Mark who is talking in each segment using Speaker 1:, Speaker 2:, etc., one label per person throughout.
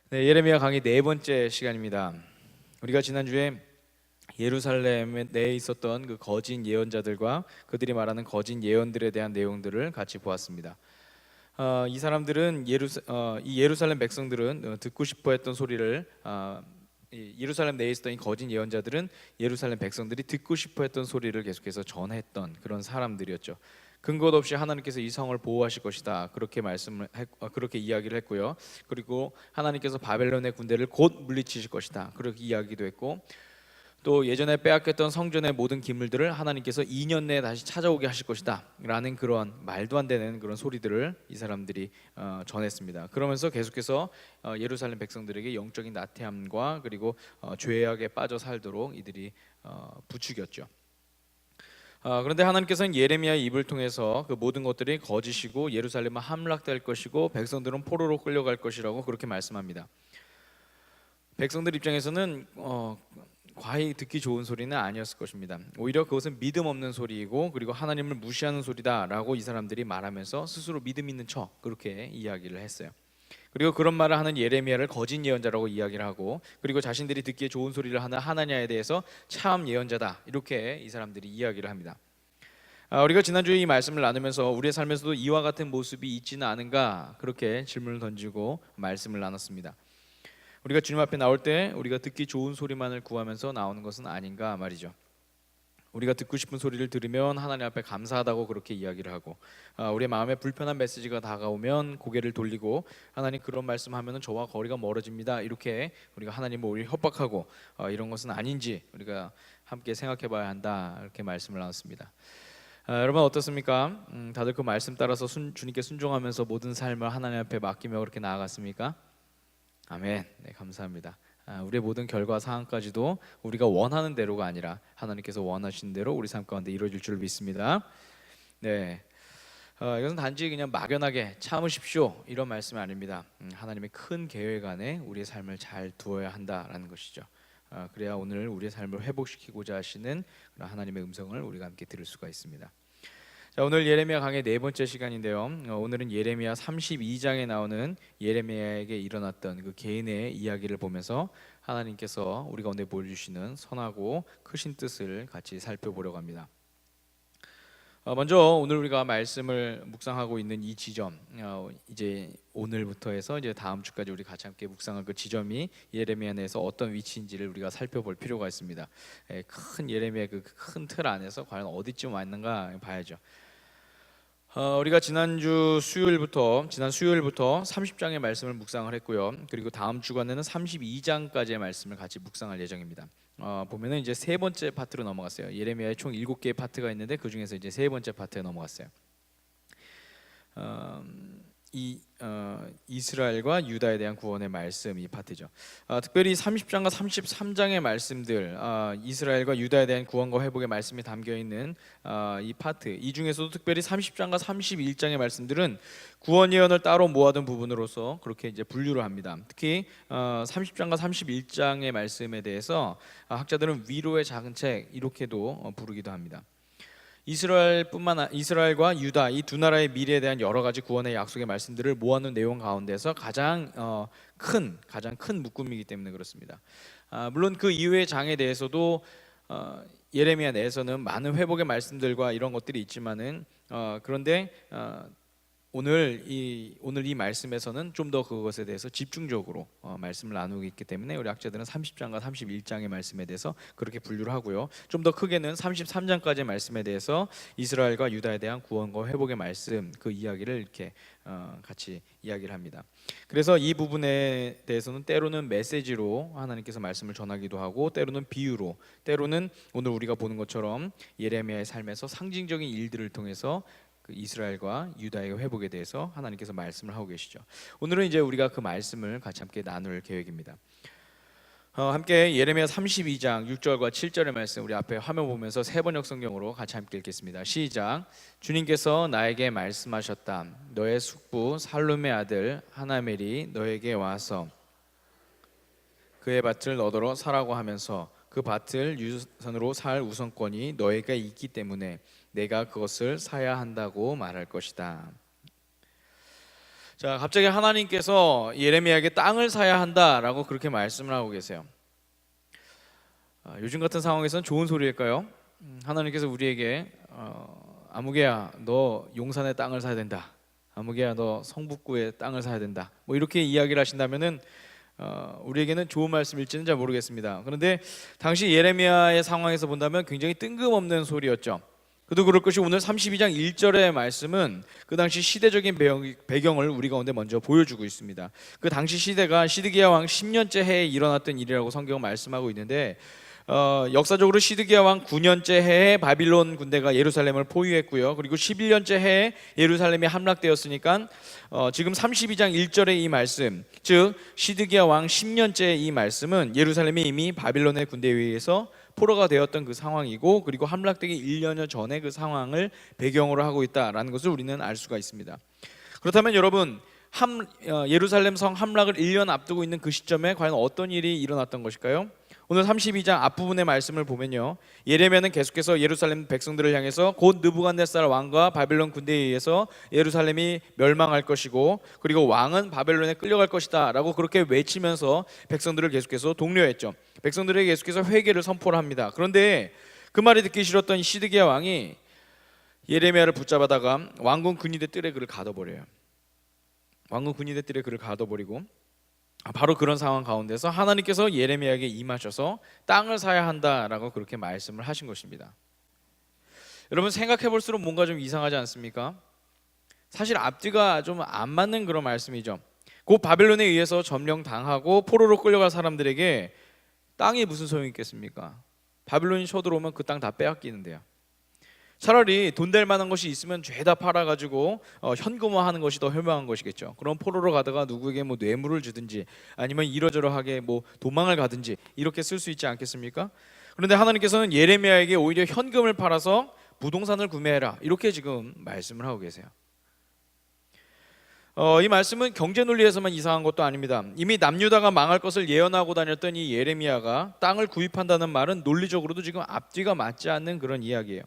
Speaker 1: 네, 예레미야 강의 네 번째 시간입니다. 우리가 지난주에 예루살렘 내에 있었던 그 거짓 예언자들과 그들이 말하는 거짓 예언들에 대한 내용들을 같이 보았습니다. 이 사람들은 이 예루살렘 백성들은 듣고 싶어했던 소리를 이 예루살렘 내에 있었던 이 거짓 예언자들은 예루살렘 백성들이 듣고 싶어했던 소리를 계속해서 전했던 그런 사람들이었죠. 근거 없이 하나님께서 이 성을 보호하실 것이다 그렇게 이야기를 했고요. 그리고 하나님께서 바벨론의 군대를 곧 물리치실 것이다 그렇게 이야기도 했고, 또 예전에 빼앗겼던 성전의 모든 기물들을 하나님께서 2년 내에 다시 찾아오게 하실 것이다 라는 그런 말도 안 되는 그런 소리들을 이 사람들이 전했습니다. 그러면서 계속해서 예루살렘 백성들에게 영적인 나태함과 그리고 죄악에 빠져 살도록 이들이 부추겼죠. 그런데 하나님께서는 예레미야의 입을 통해서 그 모든 것들이 거짓이고 예루살렘은 함락될 것이고 백성들은 포로로 끌려갈 것이라고 그렇게 말씀합니다. 백성들 입장에서는 과히 듣기 좋은 소리는 아니었을 것입니다. 오히려 그것은 믿음 없는 소리이고 그리고 하나님을 무시하는 소리다라고 이 사람들이 말하면서 스스로 믿음 있는 척 그렇게 이야기를 했어요. 그리고 그런 말을 하는 예레미야를 거짓 예언자라고 이야기를 하고, 그리고 자신들이 듣기에 좋은 소리를 하는 하나냐에 대해서 참 예언자다 이렇게 이 사람들이 이야기를 합니다. 우리가 지난주에 이 말씀을 나누면서 우리의 삶에서도 이와 같은 모습이 있지는 않은가 그렇게 질문을 던지고 말씀을 나눴습니다. 우리가 주님 앞에 나올 때 우리가 듣기 좋은 소리만을 구하면서 나오는 것은 아닌가 말이죠. 우리가 듣고 싶은 소리를 들으면 하나님 앞에 감사하다고 그렇게 이야기를 하고, 우리의 마음에 불편한 메시지가 다가오면 고개를 돌리고 하나님 그런 말씀하면 저와 거리가 멀어집니다 이렇게 우리가 하나님을 오히려 협박하고, 이런 것은 아닌지 우리가 함께 생각해 봐야 한다 이렇게 말씀을 나눴습니다. 여러분 어떻습니까? 다들 그 말씀 따라서 주님께 순종하면서 모든 삶을 하나님 앞에 맡기며 그렇게 나아갔습니까? 아멘. 네, 감사합니다. 우리의 모든 결과 상황까지도 우리가 원하는 대로가 아니라 하나님께서 원하신 대로 우리 삶 가운데 이루어질 줄 믿습니다. 네, 이것은 단지 그냥 막연하게 참으십시오 이런 말씀이 아닙니다. 하나님의 큰 계획 안에 우리의 삶을 잘 두어야 한다라는 것이죠. 그래야 오늘 우리의 삶을 회복시키고자 하시는 그런 하나님의 음성을 우리가 함께 들을 수가 있습니다. 자, 오늘 예레미야 강의 네 번째 시간인데요. 오늘은 예레미야 32장에 나오는 예레미야에게 일어났던 그 개인의 이야기를 보면서 하나님께서 우리 가운데 보여주시는 선하고 크신 뜻을 같이 살펴보려고 합니다. 먼저 오늘 우리가 말씀을 묵상하고 있는 이 지점, 이제 오늘부터 해서 이제 다음 주까지 우리 같이 함께 묵상할 그 지점이 예레미야 내에서 어떤 위치인지를 우리가 살펴볼 필요가 있습니다. 큰 예레미야 그 큰 틀 안에서 과연 어디쯤 와 있는가 봐야죠. 우리가 지난 수요일부터 30장의 말씀을 묵상을 했고요. 그리고 다음 주간에는 32장까지의 말씀을 같이 묵상할 예정입니다. 보면은 이제 세 번째 파트로 넘어갔어요. 예레미야에 총 7개의 파트가 있는데 그 중에서 이제 세 번째 파트에 넘어갔어요. 이스라엘과 유다에 대한 구원의 말씀 이 파트죠. 특별히 30장과 33장의 말씀들, 이스라엘과 유다에 대한 구원과 회복의 말씀이 담겨 있는 이 파트, 이 중에서도 특별히 30장과 31장의 말씀들은 구원 예언을 따로 모아둔 부분으로서 그렇게 이제 분류를 합니다. 특히 30장과 31장의 말씀에 대해서 학자들은 위로의 작은 책 이렇게도 부르기도 합니다. 이스라엘과 유다 이 두 나라의 미래에 대한 여러 가지 구원의 약속의 말씀들을 모아놓은 내용 가운데서 가장 큰 묶음이기 때문에 그렇습니다. 물론 그 이후의 장에 대해서도 예레미야 내에서는 많은 회복의 말씀들과 이런 것들이 있지만은 그런데 오늘 이 말씀에서는 좀 더 그것에 대해서 집중적으로 말씀을 나누고 있기 때문에 우리 학자들은 30장과 31장의 말씀에 대해서 그렇게 분류를 하고요. 좀 더 크게는 33장까지의 말씀에 대해서 이스라엘과 유다에 대한 구원과 회복의 말씀 그 이야기를 이렇게 같이 이야기를 합니다. 그래서 이 부분에 대해서는 때로는 메시지로 하나님께서 말씀을 전하기도 하고, 때로는 비유로, 때로는 오늘 우리가 보는 것처럼 예레미야의 삶에서 상징적인 일들을 통해서 그 이스라엘과 유다의 회복에 대해서 하나님께서 말씀을 하고 계시죠. 오늘은 이제 우리가 그 말씀을 같이 함께 나눌 계획입니다. 함께 예레미야 32장 6절과 7절의 말씀 우리 앞에 화면 보면서 세 번역 성경으로 같이 함께 읽겠습니다. 시작. 주님께서 나에게 말씀하셨다. 너의 숙부 살룸의 아들 하나멜이 너에게 와서 그의 밭을 너더러 사라고 하면서 그 밭을 유선으로 살 우선권이 너에게 있기 때문에 내가 그것을 사야 한다고 말할 것이다. 자, 갑자기 하나님께서 예레미야에게 땅을 사야 한다라고 그렇게 말씀을 하고 계세요. 요즘 같은 상황에서는 좋은 소리일까요? 하나님께서 우리에게 아무개야 너 용산의 땅을 사야 된다. 아무개야 너 성북구의 땅을 사야 된다. 뭐 이렇게 이야기를 하신다면은 우리에게는 좋은 말씀일지는 잘 모르겠습니다. 그런데 당시 예레미야의 상황에서 본다면 굉장히 뜬금없는 소리였죠. 그도 그럴 것이 오늘 32장 1절의 말씀은 그 당시 시대적인 배경을 우리 가운데 먼저 보여주고 있습니다. 그 당시 시대가 시드기야 왕 10년째 해에 일어났던 일이라고 성경은 말씀하고 있는데 역사적으로 시드기야 왕 9년째 해에 바빌론 군대가 예루살렘을 포위했고요. 그리고 11년째 해에 예루살렘이 함락되었으니까 지금 32장 1절의 이 말씀, 즉 시드기야 왕 10년째 이 말씀은 예루살렘이 이미 바빌론의 군대에 의해서 포로가 되었던 그 상황이고, 그리고 함락되기 1년여 전에 그 상황을 배경으로 하고 있다라는 것을 우리는 알 수가 있습니다. 그렇다면 여러분, 예루살렘 성 함락을 1년 앞두고 있는 그 시점에 과연 어떤 일이 일어났던 것일까요? 오늘 32장 앞부분의 말씀을 보면요, 예레미야는 계속해서 예루살렘 백성들을 향해서 곧 느부갓네살 왕과 바벨론 군대에 의해서 예루살렘이 멸망할 것이고, 그리고 왕은 바벨론에 끌려갈 것이다 라고 그렇게 외치면서 백성들을 계속해서 독려했죠. 백성들에게 계속해서 회개를 선포를 합니다. 그런데 그 말이 듣기 싫었던 시드기야 왕이 예레미야를 붙잡아다가 왕궁 근위대 뜰에 그를 가둬버려요. 왕궁 근위대 뜰에 그를 가둬버리고, 바로 그런 상황 가운데서 하나님께서 예레미야에게 임하셔서 땅을 사야 한다라고 그렇게 말씀을 하신 것입니다. 여러분, 생각해 볼수록 뭔가 좀 이상하지 않습니까? 사실 앞뒤가 좀 안 맞는 그런 말씀이죠. 곧 바벨론에 의해서 점령당하고 포로로 끌려갈 사람들에게 땅이 무슨 소용이 있겠습니까? 바벨론이 쳐들어오면 그 땅 다 빼앗기는데요. 차라리 돈 될 만한 것이 있으면 죄다 팔아가지고 현금화하는 것이 더 현명한 것이겠죠. 그럼 포로로 가다가 누구에게 뭐 뇌물을 주든지 아니면 이러저러하게 뭐 도망을 가든지 이렇게 쓸 수 있지 않겠습니까? 그런데 하나님께서는 예레미야에게 오히려 현금을 팔아서 부동산을 구매해라 이렇게 지금 말씀을 하고 계세요. 이 말씀은 경제 논리에서만 이상한 것도 아닙니다. 이미 남유다가 망할 것을 예언하고 다녔던 이 예레미야가 땅을 구입한다는 말은 논리적으로도 지금 앞뒤가 맞지 않는 그런 이야기예요.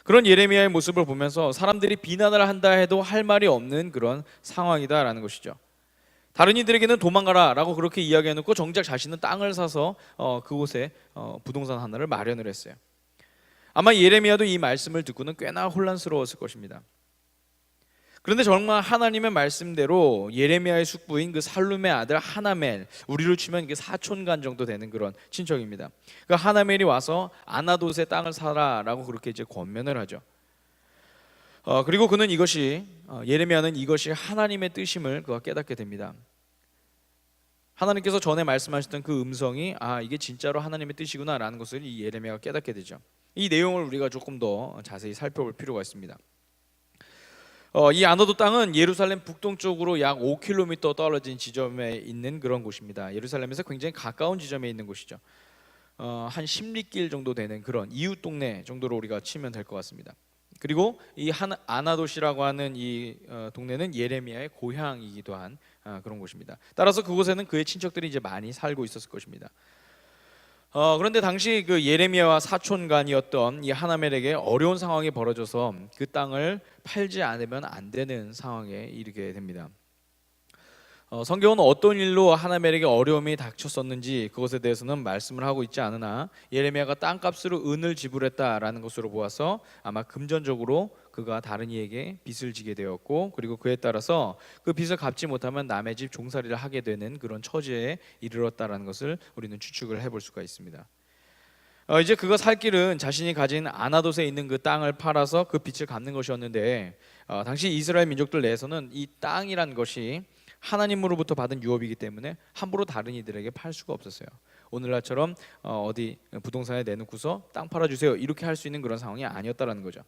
Speaker 1: 그런 예레미야의 모습을 보면서 사람들이 비난을 한다 해도 할 말이 없는 그런 상황이다라는 것이죠. 다른 이들에게는 도망가라 라고 그렇게 이야기해놓고 정작 자신은 땅을 사서 그곳에 부동산 하나를 마련을 했어요. 아마 예레미야도 이 말씀을 듣고는 꽤나 혼란스러웠을 것입니다. 그런데 정말 하나님의 말씀대로 예레미야의 숙부인 그 살룸의 아들 하나멜, 우리로 치면 이게 사촌간 정도 되는 그런 친척입니다. 그 하나멜이 와서 아나돗의 땅을 사라라고 그렇게 이제 권면을 하죠. 그리고 그는 예레미야는 이것이 하나님의 뜻임을 그가 깨닫게 됩니다. 하나님께서 전에 말씀하셨던 그 음성이 이게 진짜로 하나님의 뜻이구나라는 것을 이 예레미야가 깨닫게 되죠. 이 내용을 우리가 조금 더 자세히 살펴볼 필요가 있습니다. 이 아나돗 땅은 예루살렘 북동쪽으로 약 5km 떨어진 지점에 있는 그런 곳입니다. 예루살렘에서 굉장히 가까운 지점에 있는 곳이죠. 한 10리길 정도 되는 그런 이웃 동네 정도로 우리가 치면 될 것 같습니다. 그리고 이 아나돗이라고 하는 이 동네는 예레미야의 고향이기도 한 그런 곳입니다. 따라서 그곳에는 그의 친척들이 이제 많이 살고 있었을 것입니다. 그런데 당시 그 예레미야와 사촌간이었던 이 하나멜에게 어려운 상황이 벌어져서 그 땅을 팔지 않으면 안 되는 상황에 이르게 됩니다. 성경은 어떤 일로 하나멜에게 어려움이 닥쳤었는지 그것에 대해서는 말씀을 하고 있지 않으나 예레미야가 땅값으로 은을 지불했다라는 것으로 보아서 아마 금전적으로 그가 다른 이에게 빚을 지게 되었고, 그리고 그에 따라서 그 빚을 갚지 못하면 남의 집 종살이를 하게 되는 그런 처지에 이르렀다라는 것을 우리는 추측을 해볼 수가 있습니다. 이제 그가 살 길은 자신이 가진 아나돗에 있는 그 땅을 팔아서 그 빚을 갚는 것이었는데, 당시 이스라엘 민족들 내에서는 이 땅이란 것이 하나님으로부터 받은 유업이기 때문에 함부로 다른 이들에게 팔 수가 없었어요. 오늘날처럼 어디 부동산에 내놓고서 땅 팔아주세요 이렇게 할 수 있는 그런 상황이 아니었다라는 거죠.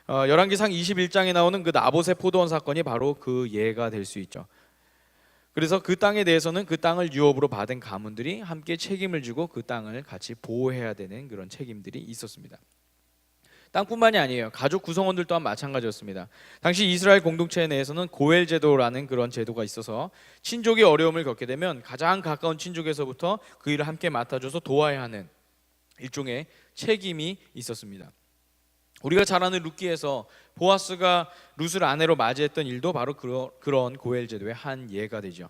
Speaker 1: 열왕기상 21장에 나오는 그 나봇의 포도원 사건이 바로 그 예가 될 수 있죠. 그래서 그 땅에 대해서는 그 땅을 유업으로 받은 가문들이 함께 책임을 지고 그 땅을 같이 보호해야 되는 그런 책임들이 있었습니다. 땅뿐만이 아니에요. 가족 구성원들 또한 마찬가지였습니다. 당시 이스라엘 공동체 내에서는 고엘 제도라는 그런 제도가 있어서 친족이 어려움을 겪게 되면 가장 가까운 친족에서부터 그 일을 함께 맡아줘서 도와야 하는 일종의 책임이 있었습니다. 우리가 잘 아는 룻기에서 보아스가 룻을 아내로 맞이했던 일도 바로 그런 고엘 제도의 한 예가 되죠.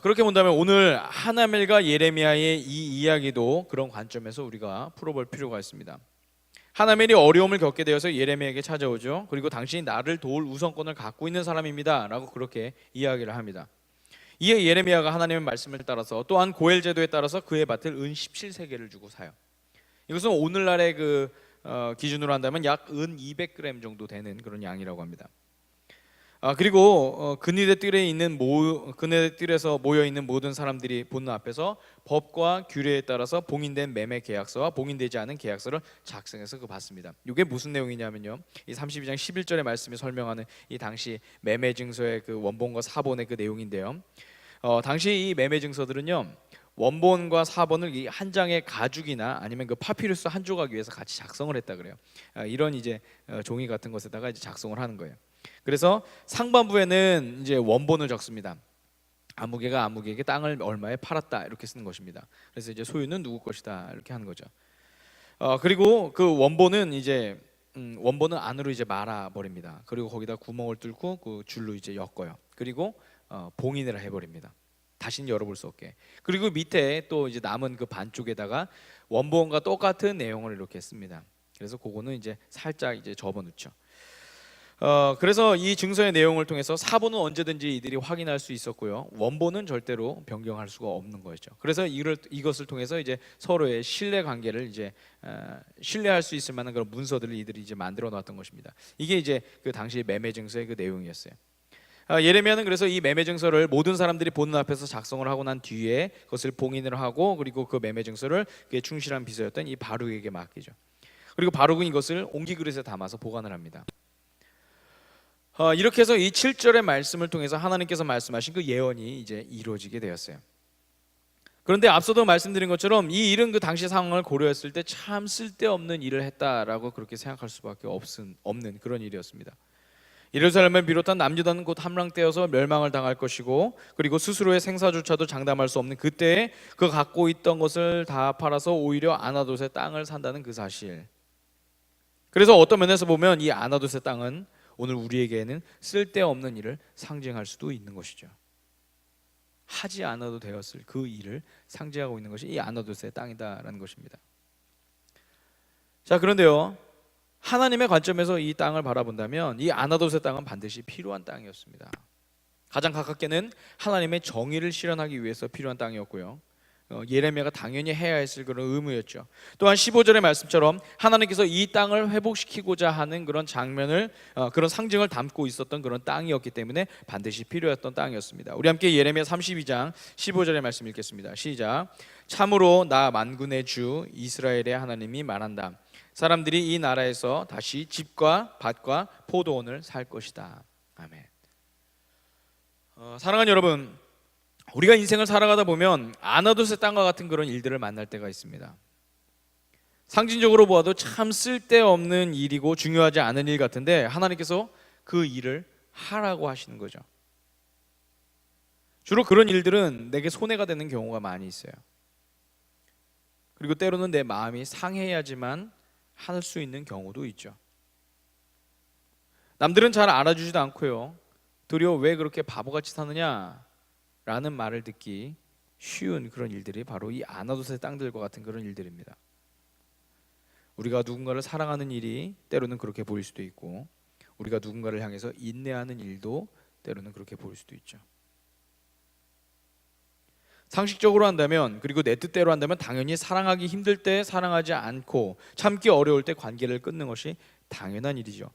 Speaker 1: 그렇게 본다면 오늘 하나멜과 예레미야의 이 이야기도 그런 관점에서 우리가 풀어볼 필요가 있습니다. 하나멜이 어려움을 겪게 되어서 예레미야에게 찾아오죠. 그리고 당신이 나를 도울 우선권을 갖고 있는 사람입니다 라고 그렇게 이야기를 합니다. 이에 예레미야가 하나님의 말씀을 따라서 또한 고엘 제도에 따라서 그의 밭을 은 17세겔을 주고 사요. 이것은 오늘날의 기준으로 한다면 약 은 200g 정도 되는 그런 양이라고 합니다. 그리고 그네들 뜰에서 모여 있는 모든 사람들이 보는 앞에서 법과 규례에 따라서 봉인된 매매 계약서와 봉인되지 않은 계약서를 작성해서 받습니다. 이게 무슨 내용이냐면요, 이 32장 11절의 말씀이 설명하는 이 당시 매매 증서의 그 원본과 사본의 그 내용인데요. 당시 이 매매 증서들은요, 원본과 사본을 이 한 장의 가죽이나 아니면 그 파피루스 한 조각 위에서 같이 작성을 했다 그래요. 이런 이제 종이 같은 것에다가 이제 작성을 하는 거예요. 그래서 상반부에는 이제 원본을 적습니다. 아무개가 아무개에게 땅을 얼마에 팔았다 이렇게 쓰는 것입니다. 그래서 이제 소유는 누구 것이다 이렇게 하는 거죠. 그리고 그 원본은 이제 원본은 안으로 이제 말아 버립니다. 그리고 거기다 구멍을 뚫고 그 줄로 이제 엮어요. 그리고 봉인을 해버립니다. 다시는 열어볼 수 없게. 그리고 밑에 또 이제 남은 그 반쪽에다가 원본과 똑같은 내용을 이렇게 씁니다. 그래서 그거는 이제 살짝 이제 접어놓죠. 그래서 이 증서의 내용을 통해서 사본은 언제든지 이들이 확인할 수 있었고요, 원본은 절대로 변경할 수가 없는 거였죠. 그래서 이것을 통해서 이제 서로의 신뢰 관계를 이제 신뢰할 수 있을 만한 그런 문서들을 이들이 이제 만들어 놨던 것입니다. 이게 이제 그 당시 매매 증서의 그 내용이었어요. 예레미야는 그래서 이 매매 증서를 모든 사람들이 보는 앞에서 작성을 하고 난 뒤에 그것을 봉인을 하고, 그리고 그 매매 증서를 그의 충실한 비서였던 이 바룩에게 맡기죠. 그리고 바룩은 이것을 옹기 그릇에 담아서 보관을 합니다. 이렇게 해서 이 7절의 말씀을 통해서 하나님께서 말씀하신 그 예언이 이제 이루어지게 되었어요. 그런데 앞서도 말씀드린 것처럼 이 일은 그 당시 상황을 고려했을 때 참 쓸데없는 일을 했다라고 그렇게 생각할 수밖에 없는 그런 일이었습니다. 예루살렘을 비롯한 남유다는 곧 함락되어서 멸망을 당할 것이고, 그리고 스스로의 생사조차도 장담할 수 없는 그때에 그 갖고 있던 것을 다 팔아서 오히려 아나돗의 땅을 산다는 그 사실. 그래서 어떤 면에서 보면 이 아나돗의 땅은 오늘 우리에게는 쓸데없는 일을 상징할 수도 있는 것이죠. 하지 않아도 되었을 그 일을 상징하고 있는 것이 이 아나돗의 땅이다라는 것입니다. 자, 그런데요, 하나님의 관점에서 이 땅을 바라본다면 이 아나돗의 땅은 반드시 필요한 땅이었습니다. 가장 가깝게는 하나님의 정의를 실현하기 위해서 필요한 땅이었고요, 예레미야가 당연히 해야 했을 그런 의무였죠. 또한 15절의 말씀처럼 하나님께서 이 땅을 회복시키고자 하는 그런 장면을, 그런 상징을 담고 있었던 그런 땅이었기 때문에 반드시 필요했던 땅이었습니다. 우리 함께 예레미야 32장 15절의 말씀 읽겠습니다. 시작. 참으로 나 만군의 주 이스라엘의 하나님이 말한다. 사람들이 이 나라에서 다시 집과 밭과 포도원을 살 것이다. 아멘. 사랑하는 여러분, 우리가 인생을 살아가다 보면 아나돗의 땅과 같은 그런 일들을 만날 때가 있습니다. 상징적으로 보아도 참 쓸데없는 일이고 중요하지 않은 일 같은데 하나님께서 그 일을 하라고 하시는 거죠. 주로 그런 일들은 내게 손해가 되는 경우가 많이 있어요. 그리고 때로는 내 마음이 상해야지만 할 수 있는 경우도 있죠. 남들은 잘 알아주지도 않고요, 도리어 왜 그렇게 바보같이 사느냐 라는 말을 듣기 쉬운 그런 일들이 바로 이 아나돗의 땅들과 같은 그런 일들입니다. 우리가 누군가를 사랑하는 일이 때로는 그렇게 보일 수도 있고, 우리가 누군가를 향해서 인내하는 일도 때로는 그렇게 보일 수도 있죠. 상식적으로 한다면, 그리고 내 뜻대로 한다면 당연히 사랑하기 힘들 때 사랑하지 않고 참기 어려울 때 관계를 끊는 것이 당연한 일이죠.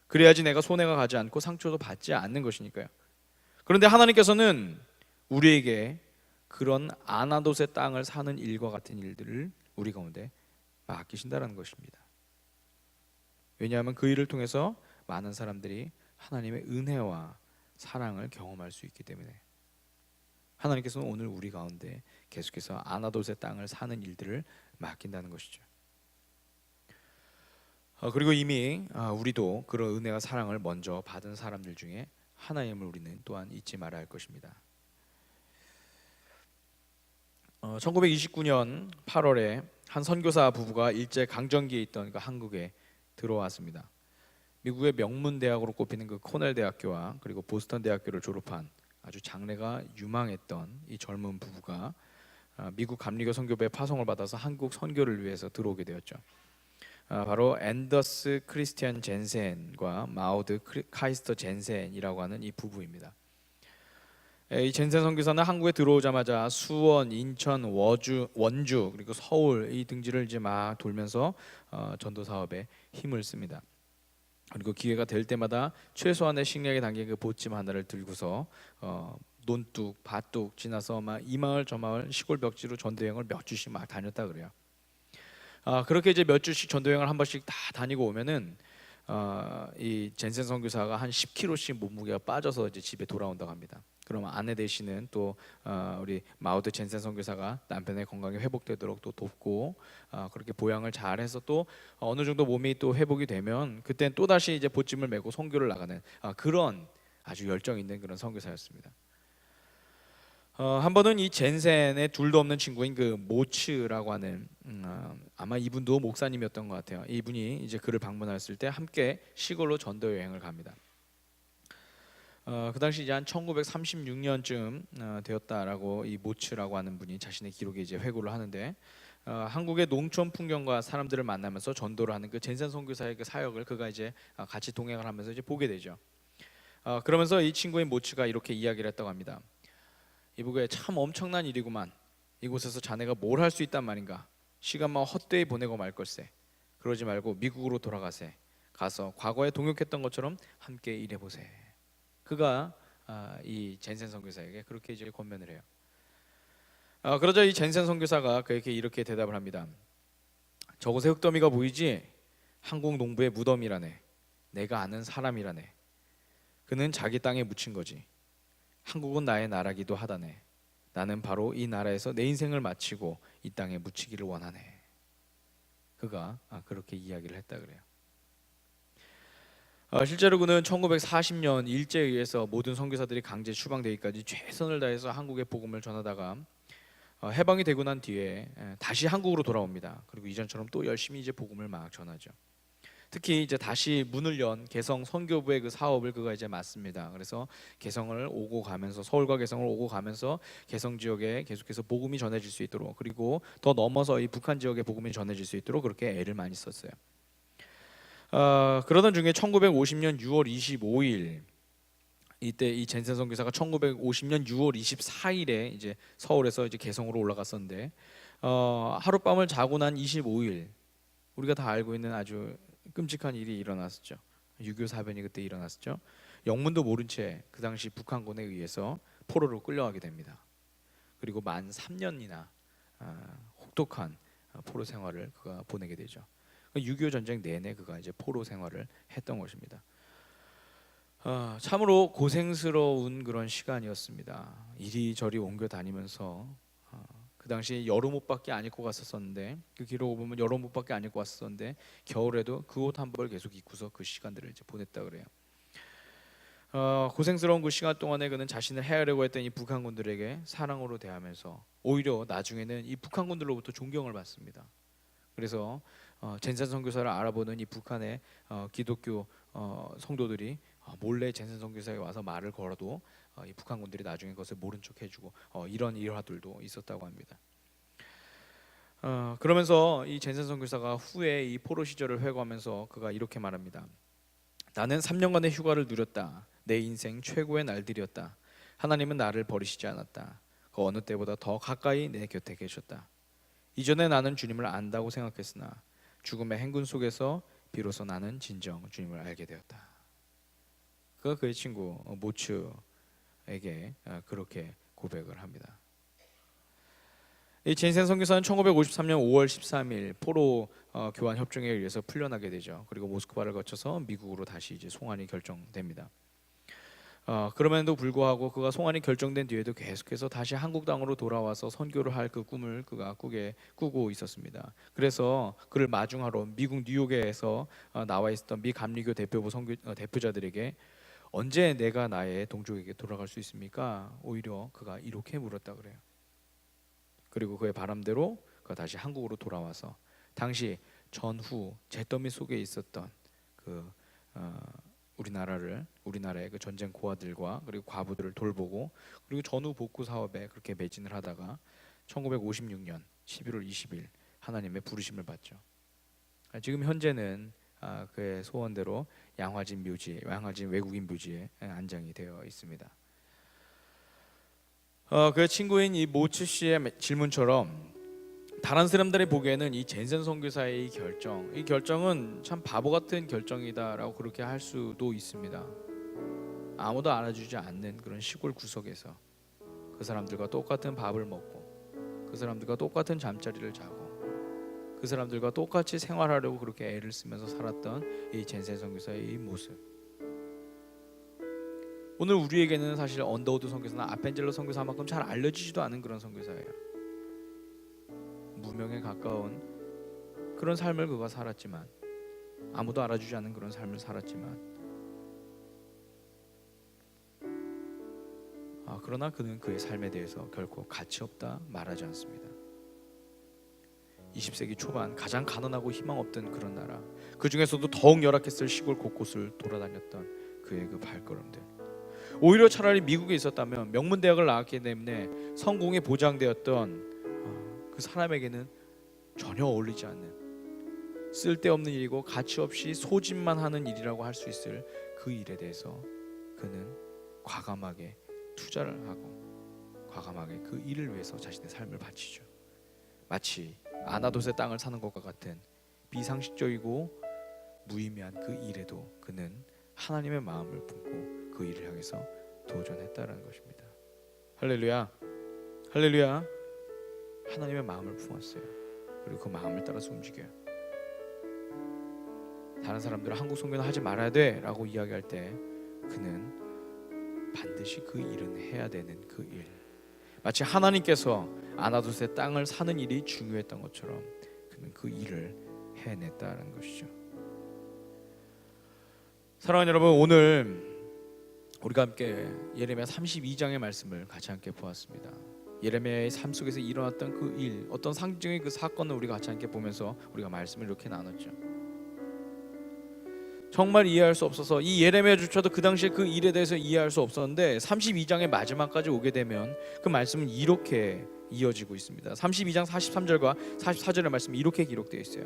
Speaker 1: 그래야지 내가 손해가 가지 않고 상처도 받지 않는 것이니까요. 그런데 하나님께서는 우리에게 그런 아나돗의 땅을 사는 일과 같은 일들을 우리 가운데 맡기신다는 것입니다. 왜냐하면 그 일을 통해서 많은 사람들이 하나님의 은혜와 사랑을 경험할 수 있기 때문에 하나님께서는 오늘 우리 가운데 계속해서 아나돗의 땅을 사는 일들을 맡긴다는 것이죠. 그리고 이미 우리도 그런 은혜와 사랑을 먼저 받은 사람들 중에 하나님을 우리는 또한 잊지 말아야 할 것입니다. 1929년 8월에 한 선교사 부부가 일제 강점기에 있던 그 한국에 들어왔습니다. 미국의 명문 대학으로 꼽히는 그 코넬 대학교와 그리고 보스턴 대학교를 졸업한 아주 장래가 유망했던 이 젊은 부부가 미국 감리교 선교부의 파송을 받아서 한국 선교를 위해서 들어오게 되었죠. 바로 앤더스 크리스티안 젠센과 마우드 카이스터 젠센이라고 하는 이 부부입니다. 이 젠센 선교사는 한국에 들어오자마자 수원, 인천, 원주 그리고 서울 이 등지를 이제 막 돌면서 전도 사업에 힘을 씁니다. 그리고 기회가 될 때마다 최소한의 식량이 담긴 그 보침 하나를 들고서 논뚝, 밭뚝 지나서 막 이 마을 저 마을 시골 벽지로 전도 여행을 몇 주씩 막 다녔다 그래요. 그렇게 이제 몇 주씩 전도 여행을 한 번씩 다 다니고 오면은 이 젠센 선교사가 한 10kg씩 몸무게가 빠져서 이제 집에 돌아온다고 합니다. 그러면 아내 되시는 또 우리 마우드 젠센 선교사가 남편의 건강이 회복되도록 또 돕고 그렇게 보양을 잘해서 또 어느 정도 몸이 또 회복이 되면 그땐 또 다시 이제 보찜을 메고 선교를 나가는 그런 아주 열정 있는 그런 선교사였습니다. 한 번은 이 젠센의 둘도 없는 친구인 그 모츠라고 하는 아마 이분도 목사님이었던 것 같아요. 이분이 이제 그를 방문했을 때 함께 시골로 전도 여행을 갑니다. 그 당시 이제 한 1936년쯤 되었다라고 이 모츠라고 하는 분이 자신의 기록에 이제 회고를 하는데 한국의 농촌 풍경과 사람들을 만나면서 전도를 하는 그 젠센 선교사의 그 사역을 그가 이제 같이 동행을 하면서 이제 보게 되죠. 그러면서 이 친구인 모츠가 이렇게 이야기를 했다고 합니다. 이보게 참 엄청난 일이구만. 이곳에서 자네가 뭘 할 수 있단 말인가. 시간만 헛되이 보내고 말 걸세. 그러지 말고 미국으로 돌아가세. 가서 과거에 동역했던 것처럼 함께 일해보세. 그가 이 젠센 선교사에게 그렇게 이제 권면을 해요. 그러자 이 젠센 선교사가 그에게 이렇게 대답을 합니다. 저곳에 흙더미가 보이지? 한국 농부의 무덤이라네. 내가 아는 사람이라네. 그는 자기 땅에 묻힌 거지. 한국은 나의 나라기도 하다네. 나는 바로 이 나라에서 내 인생을 마치고 이 땅에 묻히기를 원하네. 그가 그렇게 이야기를 했다 그래요. 실제로 그는 1940년 일제에 의해서 모든 선교사들이 강제 추방되기까지 최선을 다해서 한국의 복음을 전하다가 해방이 되고 난 뒤에 다시 한국으로 돌아옵니다. 그리고 이전처럼 또 열심히 이제 복음을 막 전하죠. 특히 이제 다시 문을 연 개성 선교부의 그 사업을 그가 이제 맡습니다. 그래서 개성을 오고 가면서 서울과 개성을 오고 가면서 개성 지역에 계속해서 복음이 전해질 수 있도록 그리고 더 넘어서 이 북한 지역에 복음이 전해질 수 있도록 그렇게 애를 많이 썼어요. 그러던 중에 1950년 6월 25일 이때 이 젠센 선교사가 1950년 6월 24일에 이제 서울에서 이제 개성으로 올라갔었는데 하룻밤을 자고 난 25일 우리가 다 알고 있는 아주 끔찍한 일이 일어났었죠. 6.25 사변이 그때 일어났었죠. 영문도 모른 채 그 당시 북한군에 의해서 포로로 끌려가게 됩니다. 그리고 만 3년이나 혹독한 포로 생활을 그가 보내게 되죠. 6.25 전쟁 내내 그가 이제 포로 생활을 했던 것입니다. 참으로 고생스러운 그런 시간이었습니다. 이리저리 옮겨 다니면서 그 당시 여름 옷밖에 안 입고 갔었는데 그 기록을 보면 여름 옷밖에 안 입고 왔었는데 겨울에도 그 옷 한 벌 계속 입고서 그 시간들을 이제 보냈다 그래요. 고생스러운 그 시간 동안에 그는 자신을 해하려고 했던 이 북한군들에게 사랑으로 대하면서 오히려 나중에는 이 북한군들로부터 존경을 받습니다. 그래서 젠센 선교사를 알아보는 이 북한의 기독교 성도들이 몰래 젠센 선교사에 와서 말을 걸어도 이 북한군들이 나중에 그것을 모른 척 해주고 이런 일화들도 있었다고 합니다. 그러면서 이 젠센 선교사가 후에 이 포로 시절을 회고하면서 그가 이렇게 말합니다. 나는 3년간의 휴가를 누렸다. 내 인생 최고의 날들이었다. 하나님은 나를 버리시지 않았다. 그 어느 때보다 더 가까이 내 곁에 계셨다. 이전에 나는 주님을 안다고 생각했으나 죽음의 행군 속에서 비로소 나는 진정 주님을 알게 되었다. 그가 그의 친구 모츠에게 그렇게 고백을 합니다. 이 젠센 선교사는 1953년 5월 13일 포로 교환 협정에 의해서 풀려나게 되죠. 그리고 모스크바를 거쳐서 미국으로 다시 이제 송환이 결정됩니다. 그럼에도 불구하고 그가 송환이 결정된 뒤에도 계속해서 다시 한국 땅으로 돌아와서 선교를 할 그 꿈을 그가 꾸고 있었습니다. 그래서 그를 마중하러 미국 뉴욕에서 나와 있었던 미 감리교 대표부 대표자들에게 언제 내가 나의 동족에게 돌아갈 수 있습니까? 오히려 그가 이렇게 물었다 그래요. 그리고 그의 바람대로 그가 다시 한국으로 돌아와서 당시 전후 잿더미 속에 있었던 그 우리나라의 그 전쟁 고아들과 그리고 과부들을 돌보고 그리고 전후 복구 사업에 그렇게 매진을 하다가 1956년 11월 20일 하나님의 부르심을 받죠. 지금 현재는 그의 소원대로 양화진 외국인 묘지에 안장이 되어 있습니다. 그의 친구인 이 모츠 씨의 질문처럼 다른 사람들이 보기에는 이 젠센 선교사의 이 결정은 참 바보 같은 결정이다라고 그렇게 할 수도 있습니다. 아무도 알아주지 않는 그런 시골 구석에서 그 사람들과 똑같은 밥을 먹고 그 사람들과 똑같은 잠자리를 자고 그 사람들과 똑같이 생활하려고 그렇게 애를 쓰면서 살았던 이 젠센 선교사의 이 모습. 오늘 우리에게는 사실 언더우드 선교사나 아펜젤러 선교사만큼 잘 알려지지도 않은 그런 선교사예요. 무명에 가까운 그런 삶을 그가 살았지만, 아무도 알아주지 않는 그런 삶을 살았지만, 그러나 그는 그의 삶에 대해서 결코 가치 없다 말하지 않습니다. 20세기 초반 가장 가난하고 희망 없던 그런 나라, 그 중에서도 더욱 열악했을 시골 곳곳을 돌아다녔던 그의 그 발걸음들, 오히려 차라리 미국에 있었다면 명문 대학을 나왔기 때문에 성공이 보장되었던 그 사람에게는 전혀 어울리지 않는 쓸데없는 일이고 가치 없이 소진만 하는 일이라고 할 수 있을 그 일에 대해서 그는 과감하게 투자를 하고 과감하게 그 일을 위해서 자신의 삶을 바치죠. 마치 아나돗의 땅을 사는 것과 같은 비상식적이고 무의미한 그 일에도 그는 하나님의 마음을 품고 그 일을 향해서 도전했다라는 것입니다. 할렐루야, 할렐루야. 하나님의 마음을 품었어요. 그리고 그 마음을 따라서 움직여요. 다른 사람들은 한국 선교는 하지 말아야 돼 라고 이야기할 때 그는 반드시 그 일은 해야 되는 그 일, 마치 하나님께서 아나돗의 땅을 사는 일이 중요했던 것처럼 그는 그 일을 해냈다는 것이죠. 사랑하는 여러분, 오늘 우리가 함께 예레미야 32장의 말씀을 같이 함께 보았습니다. 예레미야의 삶 속에서 일어났던 그 일, 어떤 상징의 그 사건을 우리가 같이 함께 보면서 우리가 말씀을 이렇게 나눴죠. 정말 이해할 수 없어서 이 예레미야조차도 그 당시에 그 일에 대해서 이해할 수 없었는데 32장의 마지막까지 오게 되면 그 말씀은 이렇게 이어지고 있습니다. 32장 43절과 44절의 말씀이 이렇게 기록되어 있어요.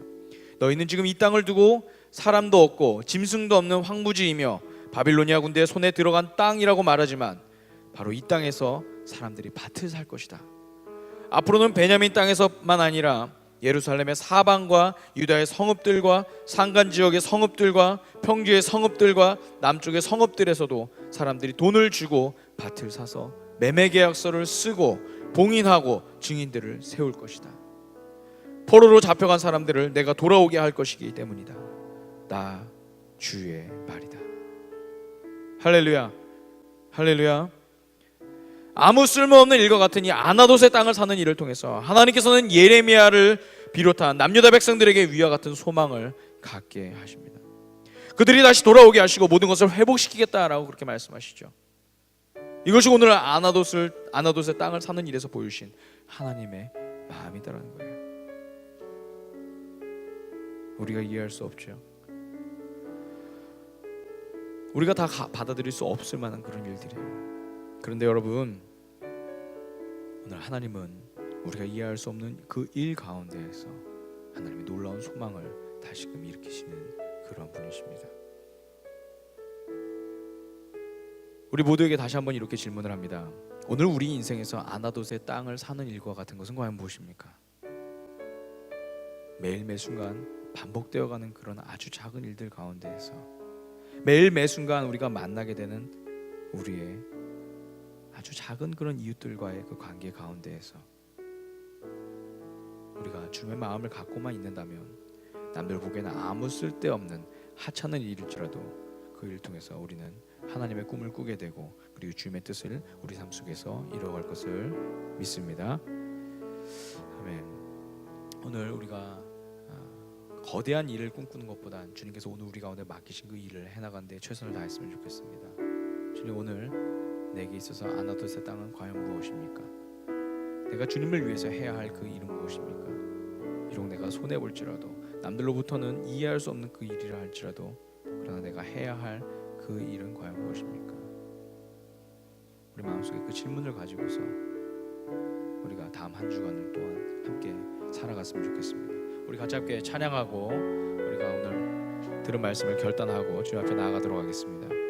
Speaker 1: 너희는 지금 이 땅을 두고 사람도 없고 짐승도 없는 황무지이며 바빌로니아 군대의 손에 들어간 땅이라고 말하지만 바로 이 땅에서 사람들이 밭을 살 것이다. 앞으로는 베냐민 땅에서만 아니라 예루살렘의 사방과 유다의 성읍들과 산간 지역의 성읍들과 평지의 성읍들과 남쪽의 성읍들에서도 사람들이 돈을 주고 밭을 사서 매매 계약서를 쓰고 봉인하고 증인들을 세울 것이다. 포로로 잡혀간 사람들을 내가 돌아오게 할 것이기 때문이다. 나 주의 말이다. 할렐루야, 할렐루야. 아무 쓸모없는 일과 같은 이 아나돗의 땅을 사는 일을 통해서 하나님께서는 예레미야를 비롯한 남유다 백성들에게 위와 같은 소망을 갖게 하십니다. 그들이 다시 돌아오게 하시고 모든 것을 회복시키겠다라고 그렇게 말씀하시죠. 이것이 오늘 아나돗의 땅을 사는 일에서 보여주신 하나님의 마음이다라는 거예요. 우리가 이해할 수 없죠. 우리가 다 받아들일 수 없을 만한 그런 일들이에요. 그런데 여러분, 오늘 하나님은 우리가 이해할 수 없는 그 일 가운데에서 하나님의 놀라운 소망을 다시금 일으키시는 그런 분이십니다. 우리 모두에게 다시 한번 이렇게 질문을 합니다. 오늘 우리 인생에서 아나돗의 땅을 사는 일과 같은 것은 과연 무엇입니까? 매일 매 순간 반복되어가는 그런 아주 작은 일들 가운데에서 매일 매 순간 우리가 만나게 되는 우리의 아주 작은 그런 이웃들과의 그 관계 가운데에서 우리가 주님의 마음을 갖고만 있는다면 남들 보기에는 아무 쓸데없는 하찮은 일일지라도 그 일을 통해서 우리는 하나님의 꿈을 꾸게 되고 그리고 주님의 뜻을 우리 삶 속에서 이루어갈 것을 믿습니다. 아멘. 오늘 우리가 거대한 일을 꿈꾸는 것보단 주님께서 오늘 우리 가운데 맡기신 그 일을 해나가는 데 최선을 다했으면 좋겠습니다. 주님, 오늘 내게 있어서 아나돗의 땅은 과연 무엇입니까? 내가 주님을 위해서 해야 할 그 일은 무엇입니까? 비록 내가 손해 볼지라도 남들로부터는 이해할 수 없는 그 일이라 할지라도 그러나 내가 해야 할 그 일은 과연 무엇입니까? 우리 마음속에 그 질문을 가지고서 우리가 다음 한 주간을 또한 함께 살아갔으면 좋겠습니다. 우리 같이 함께 찬양하고 우리가 오늘 들은 말씀을 결단하고 주님 앞에 나아가도록 하겠습니다.